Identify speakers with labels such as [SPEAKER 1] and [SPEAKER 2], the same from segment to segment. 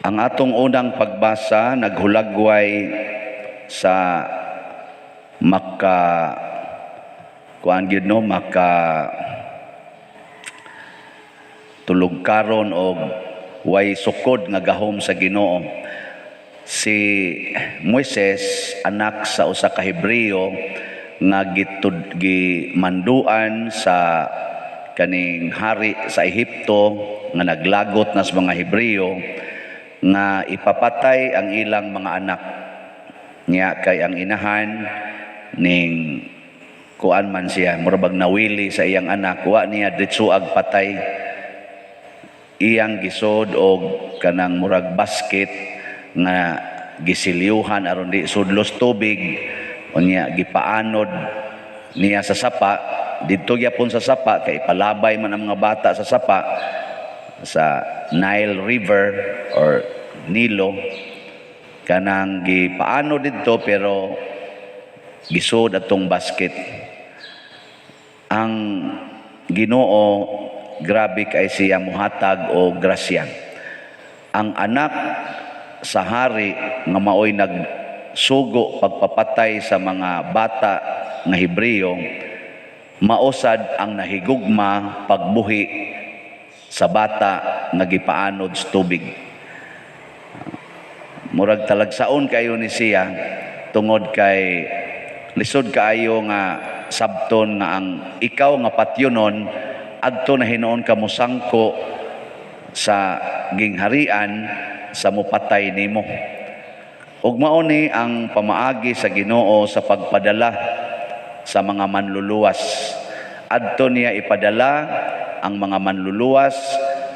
[SPEAKER 1] Ang atong unang pagbasa naghulagway sa tulog karon og way sukod nga gahom sa Ginoo. Si Moises, anak sa usa ka Hebreo nga gimanduan sa kaning hari sa Ehipto nga naglagot na sa mga Hebreo nga ipapatay ang ilang mga anak niya, kay ang inahan ning kuan man siya, murabag nawili sa iyang anak, wa niya ditsuag patay, iyang gisod og kanang murag basket nga gisilyuhan aron di sudlos tubig, unya gipaanod niya sa sapa, didto gyapon sa sapa kay palabay man ang mga bata sa sapa sa Nile River or Nilo, kanang gipaano didto pero gisud atong basket. Ang Ginoo grabe kay siya muhatag o grasya. Ang anak sa hari nga maoy nagsugo pagpapatay sa mga bata nga Hebreo, mausad ang nahigugma pagbuhi sa bata nga gipaanod sa tubig. Murag talagsaon kayo ni siya tungod kay lisod kaayo nga sabton nga ang ikaw nga patyonon adto na hinuon ka musangko sa gingharian sa mupatay nimo. Ug mao ni ang pamaagi sa Ginoo sa pagpadala sa mga manluluwas. Adto niya ipadala ang mga manluluwas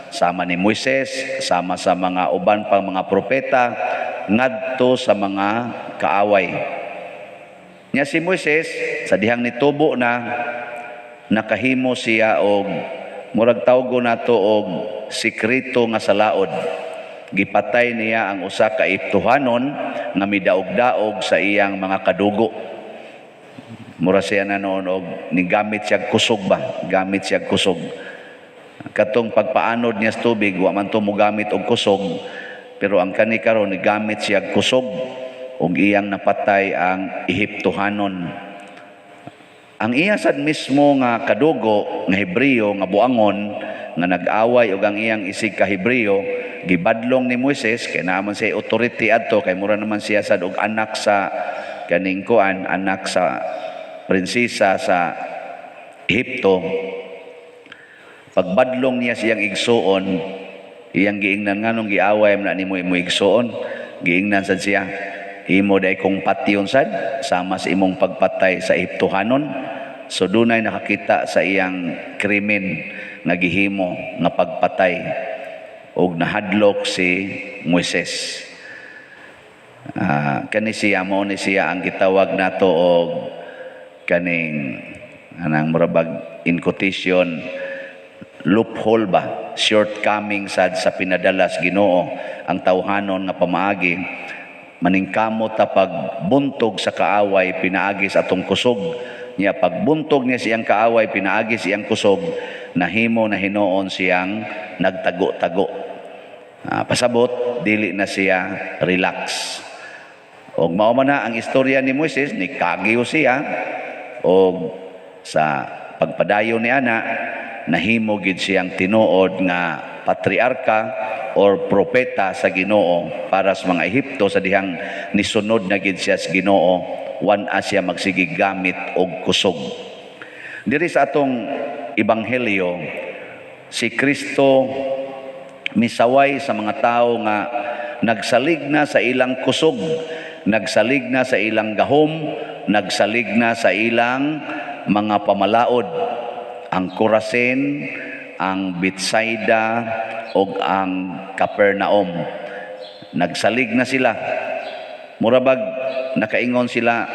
[SPEAKER 1] sama ni Moises, sama sa mga uban pang mga propeta ngadto sa mga kaaway. Nya si Moises sa dihang nitubo na nakahimo siya og murag tawgo nato og sikreto nga salaod. Gipatay niya ang usa ka Ehiptohanon nga midaog-daog sa iyang mga kadugo. Mura siya na noon og nigamit siya kusog ba? Gamit siya kusog. Katong pagpaanod niya sa tubig, wa man to mogamit og kusog, pero ang kani karon nigamit siya kusog ug iyang napatay ang Ehiptohanon. Ang iya sad mismo nga kadugo nga Hebreo nga buangon nga nag-away ug ang iyang isig ka Hebreo gibadlong ni Moises kay naman siya authority adto, kay mura naman siya sad og anak sa kaning kuan, anak sa prinsesa sa Ehipto. Pagbadlong niya siyang igsuon, iyang giingnan nganong giaway man nimo imo igsuon, giingnan sad siya, imo day kong patyon sad sama sa imong pagpatay sa Ehiptohanon. So dunay nakakita sa iyang krimen nga gihimo nga pagpatay og nahadlok si Moises. Kani siya mao ni siya ang gitawag nato og kaning anang murabag in quotation loophole ba, shortcoming sad sa pinadala sa Ginoo ang tawhanon nga pamaagi. Maningkamot ta pagbuntog sa kaaway pinaagi sa atong kusog niya, pagbuntog niya siyang kaaway pinaagi siyang kusog, nahimo na hinuon siyang nagtago-tago. Pasabot dili na siya relax. Og mao man na ang istorya ni Moises, ni kagiyo siya og sa pagpadayon ni ana nahimo gid siyang tinuod nga patriarka or propeta sa Ginoo para sa mga Ehipto sa dihang nisunod na gid siya sa Ginoo, wan siya magsigig gamit og kusog. Diri sa atong ebanghelyo, si Kristo misaway sa mga tawo nga nagsalig na sa ilang kusog, nagsalig na sa ilang gahom, nagsalig na sa ilang mga pamalaod. Ang Corazin, ang Bethsaida ug ang Capernaum. Nagsalig na sila. Murabag nakaingon sila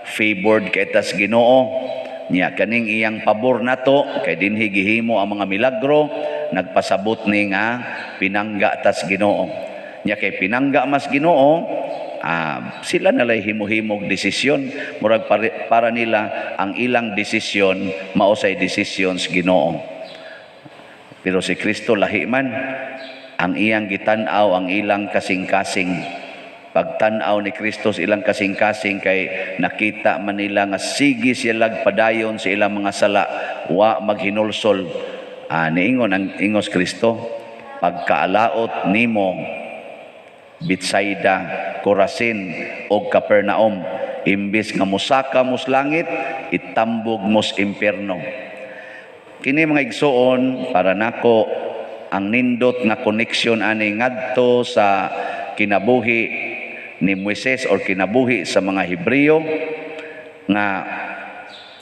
[SPEAKER 1] favored kay tas Ginoo. Nya kaning iyang pabor nato kay dinhi gihimo ang mga milagro, nagpasabot ni nga pinangga tas Ginoo. Nya kay pinangga mas Ginoo, sila nalay himo-himog desisyon, murag para nila ang ilang desisyon mausay desisyon sa Ginoo. Pero si Kristo lahi man, ang iyang gitan-aw ang ilang kasing-kasing. Pagtan-aw ni Kristo sa ilang kasing-kasing kay nakita man nila nga sige sila padayon sa ilang mga sala, wa maghinulsol. Niingon ang ingos Kristo, pagkaalaot nimo Betsaida, Corazin o Capernaum, imbis nga musaka mos langit, itambog mos impierno. Kini mga igsoon para nako ang nindot nga connection ani ngadto sa kinabuhi ni Moises or kinabuhi sa mga Hebreo nga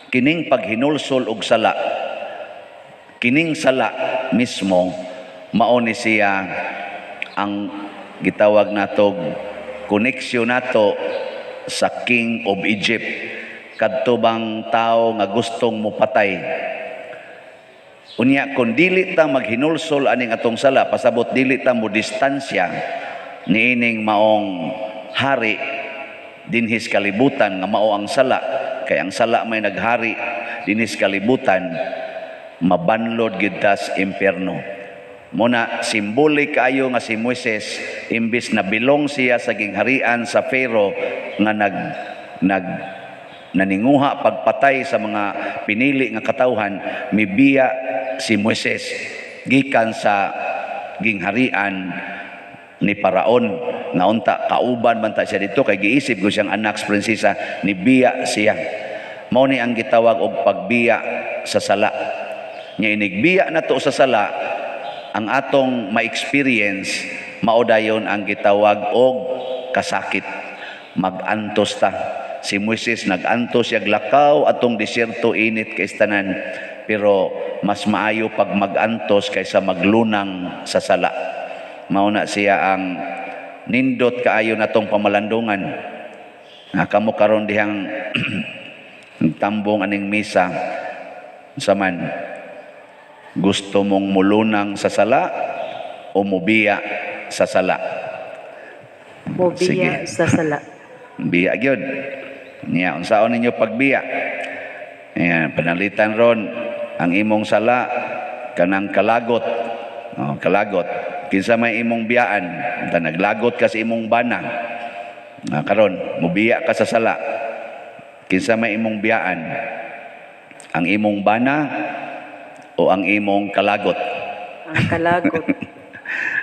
[SPEAKER 1] kining paghinulsol og sala, kining sala mismo mao ni siya ang gitawag natog connection nato sa King of Egypt, kadto bang tao nga gustong mopatay. Unya kung dili ta maghinulsol aning atong sala, pasabot dili ta mo distansya niining maong hari dinhis kalibutan nga mao ang sala, kay ang sala may naghari dinhis kalibutan, mabanlod gid tas impierno. Muna simbolik kayo nga si Moises, imbis na bilong siya sa gingharian sa Pharaoh nga naninguha pagpatay sa mga pinili nga katawhan, mibiya si Moises gikan sa gingharian ni Paraon nga unta kauban man ta siya dito kay giisip ko siyang anak sa prinsesa, nibiya siya. Mao ni ang gitawag og pagbiya sa sala. Nya inigbiya nato sa sala, ang atong ma-experience mao dayon ang gitawag og kasakit. Magantos ta. Si Moises nagantos siya lakaw atong desierto, init kay tanan, pero mas maayo pag magantos kaysa maglunang sa sala. Mao na siya ang nindot kaayo natong pamalandungan. Kamo karon dihang tambong aning misa saman, gusto mong mulunang sa sala o mubiya sa sala?
[SPEAKER 2] Mubiya sa sala.
[SPEAKER 1] Biya gyud. Nya unsaon ninyo pagbiya? Ayan, panalitan ron ang imong sala kanang kalagot. Kalagot. Kinsa may imong biyaan, naglagot ka sa imong bana. Karon, mubiya ka sa sala. Kinsa may imong biyaan? Ang imong bana o ang imong kalagot?
[SPEAKER 2] Ang kalagot.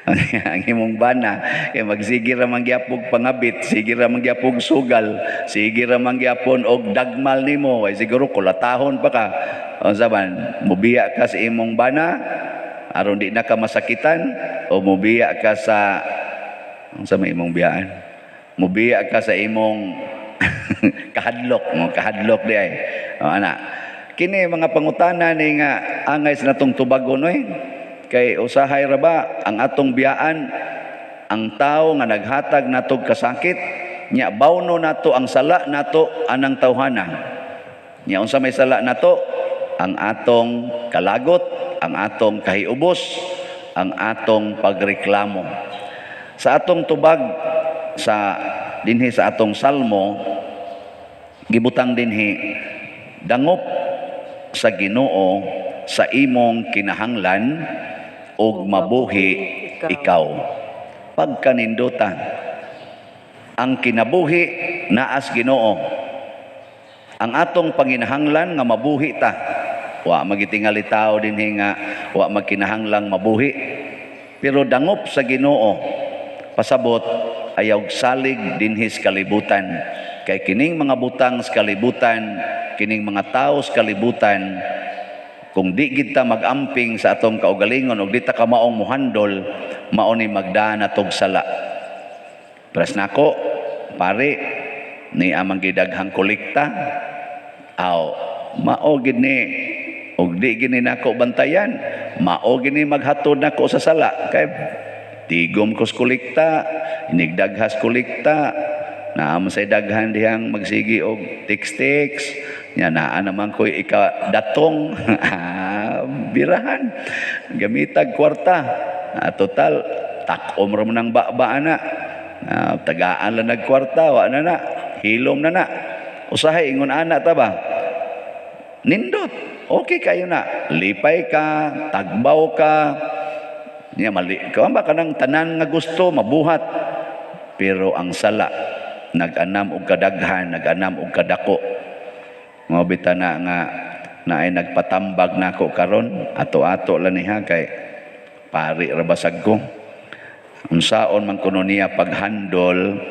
[SPEAKER 1] Ang imong bana kay magsige ra man gyapon pangabit, sige ra man gyapon sugal, sige ra man gyapon og dagmal nimo, ay siguro kulatahon pa ka. Unsa man, mubiya ka sa imong bana aron di na ka masakitan, o mubiya ka sa unsa may imong biyaan? Mubiya ka sa imong kahadlok di ay. Ana, kini mga pangutana ni nga angay sa natong tubagon oy. Kay usahay ra ba ang atong biyaan ang tao nga naghatag natog kasakit, nya bawno nato ang sala nato anang tawhana. Nya unsa may sala nato? Ang atong kalagot, ang atong kahiubos, ang atong pagreklamo. Sa atong tubag sa dinhi sa atong salmo, gibutang dinhi, dangop sa Ginoo sa imong kinahanglan og mabuhi ikaw. Pagkanindutan ang kinabuhi naas Ginoo, ang atong panginahanglan nga mabuhi ta. Wa magitingali tao dinhi nga wa magkinahanglang mabuhi, pero dangop sa Ginoo pasabot ayaw salig dinhi sa kalibutan. Kay kining mga butang sa kalibutan, kining mga tao sa kalibutan, kung di kita magamping sa atong kaugalingon o di ta kamaong muhandol, mao ni magdaan atog sala. Pres nako, pare, ni amang gidaghang kolekta, aw, mao gid ni, og di gini nako bantayan, mao gini maghatod nako sa sala. Kay tigom ko sa kolekta, inigdaghas kolekta, naam say daghan dihang magsigi og tiks-tiks, nya naa naman ko ika-datong birahan gamitag kwarta, total takom ra mo nang baba na, tagaan lang nagkwarta, wa na hilom na usahay ingon ana ta ba nindot okay kayo na, lipay ka, tagbaw ka, Nya mali ka ba kanang tanan nga gusto mabuhat, pero ang sala nag-anam og kadaghan, nag-anam og kadako. Mao bitana nga naay nagpatambag nako karon, ato-ato lang niha kay pari ra basag ko. Unsaon man kuno niya paghandol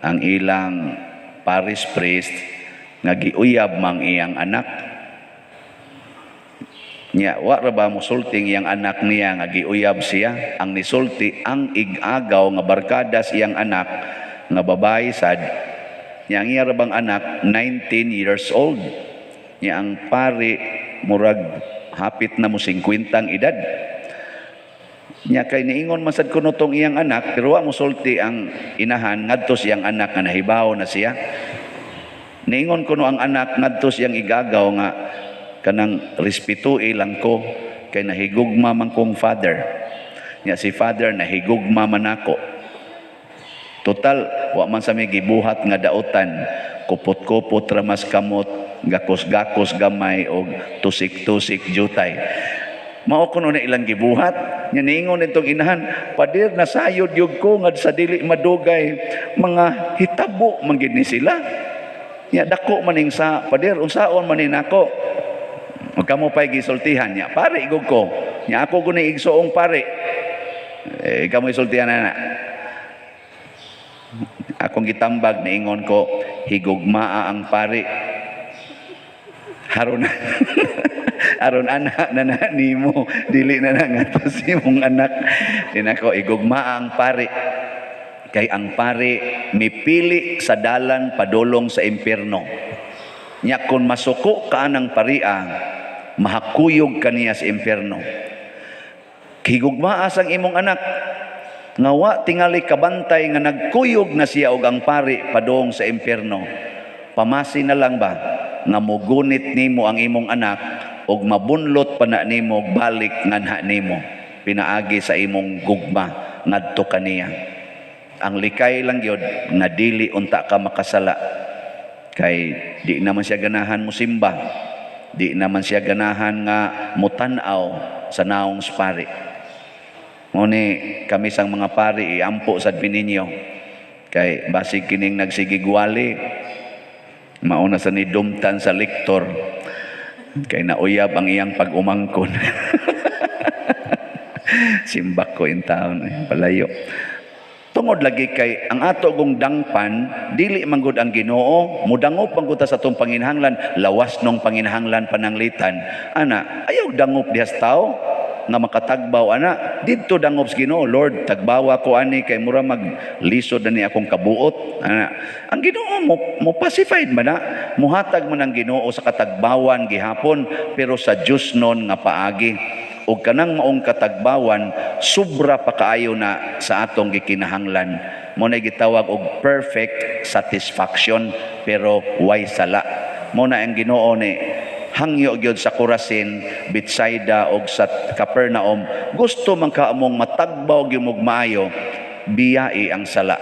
[SPEAKER 1] ang ilang parish priest nga giuyab mang iyang anak. Nya wa ra ba musulting iyang anak niya nga giuyab siya, ang nisulti ang igagaw nga barkada siyang anak nga babae sad. Nya ang iya ra bang anak 19 years old. Nya ang pari murag hapit na mo 50 ang edad. Nya kay niingon man sad kuno tong iyang anak, pero wa musulti ang inahan ngadto siyang anak nga nahibaw na siya. Niingon kuno ang anak ngadto siyang igagaw nga kanang respetuhi lang ko kay nahigugma man kong father. Nya si father nahigugma man ako. Total wa man sa may gibuhat nga dautan, kupot-kupot ramas kamot, gakos-gakos gamay og tusik-tusik jutay. Mao kuno na ilang gibuhat. Nya niingon nitong inahan, padir nasayod yug ko nga sa dili madugay mga hitabo man gid ni sila. Nya dako maning sa padir unsaon man ni nako. Ug kamo pay gisultihan niya, pare igog ko. Nya ako guni igsuong pare. Kamo isultihan na. Akong gitambag niingon ko, higugmaa ang pare. Haron aron anak na nimo, dili na ngatos imong anak. Dinako igugmaa ang pare. Kay ang pare mipili sa dalan padulong sa impierno. Nya kun masuko ka ng paria, mahakuyog kaniya sa impierno. Higugmaa sang imong anak nga wa tingali kabantay nga nagkuyog na siya og ang pari padong sa impierno. Pamasi na lang ba nga mugunit nimo ang imong anak og mabunlot pa na nimo balik nganha nimo pinaagi sa imong gugma ngadto kaniya. Ang likay lang gyud nga dili unta ka makasala kay di naman siya ganahan mo simba, di naman siya ganahan nga mutan-aw sa naong pari. Nguni kami sang mga pari iampo sad pininyo kay basig kining nagsigigwali mauna sa nidumtan sa lektor kay nauyab ang iyang pag-umangkon. Simbak ko in town palayo. Tungod lagi kay ang ato gong dangpan dili man gud ang Ginoo, mudangop ang kuta sa tong panginahanglan, lawas nung panginahanglan pananglitan. Ana, ayaw dangop dihas tao nga makatagbaw ana didto dangop sa Ginoo. Lord, tagbawa ko ani kay mura maglisod na ni akong kabuot. Ana, ang Ginoo mo pacified man na, muhatag man ang Ginoo sa katagbawan gihapon, pero sa Dios non nga paagi o kanang maong katagbawan sobra pa kaayo na sa atong gikinahanglan. Mo na gitawag og perfect satisfaction, pero way sala. Mo na ang Ginoo ni hangyo gyud sa Corazin, Bethsaida og sa Capernaum. Gusto man kaamong matagbaw gyud mo maayo, biyai ang sala.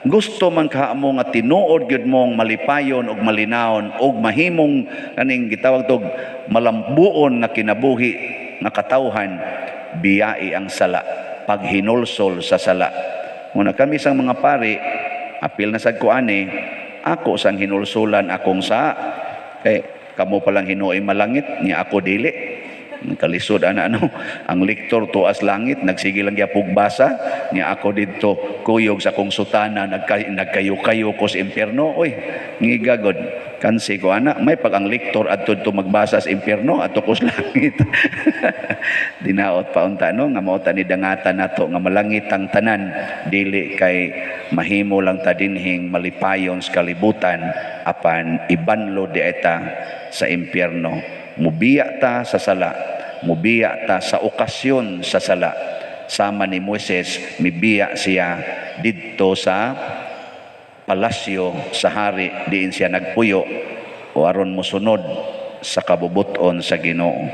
[SPEAKER 1] Gusto man kaamo nga tinuod gyud mong malipayon og malinawon og mahimong kaning gitawag tog malambuon nga kinabuhi nga katawhan, biyai ang sala, paghinulsol sa sala. Muna kami sang mga pari, apil na sad ko ani, ako sang hinulsulan akong sa kamo palang hinuoy malangit niya ako dili. Kalisod ang lektor tuas langit nagsige lang gyapog basa niya ako didto kuyog sa kong sutana nagkayo-kayo ko sa impierno. Oy, ngigagod kansi ko ana may pag ang lektor adto to magbasa sa impierno ato ko sa langit. Dinaot pa unta no nga mao ta ni dangatan nato nga malangit ang tanan, dili kay mahimo lang ta dinhing malipayon sa kalibutan apan ibanlo di eta sa impierno. Mubiya ta sa sala, mubiya ta sa okasyon sa sala. Sama ni Moises, mibiya siya didto sa palasyo sa hari, diin siya nagpuyo o aron mosunod sa kabubuton sa Ginoo.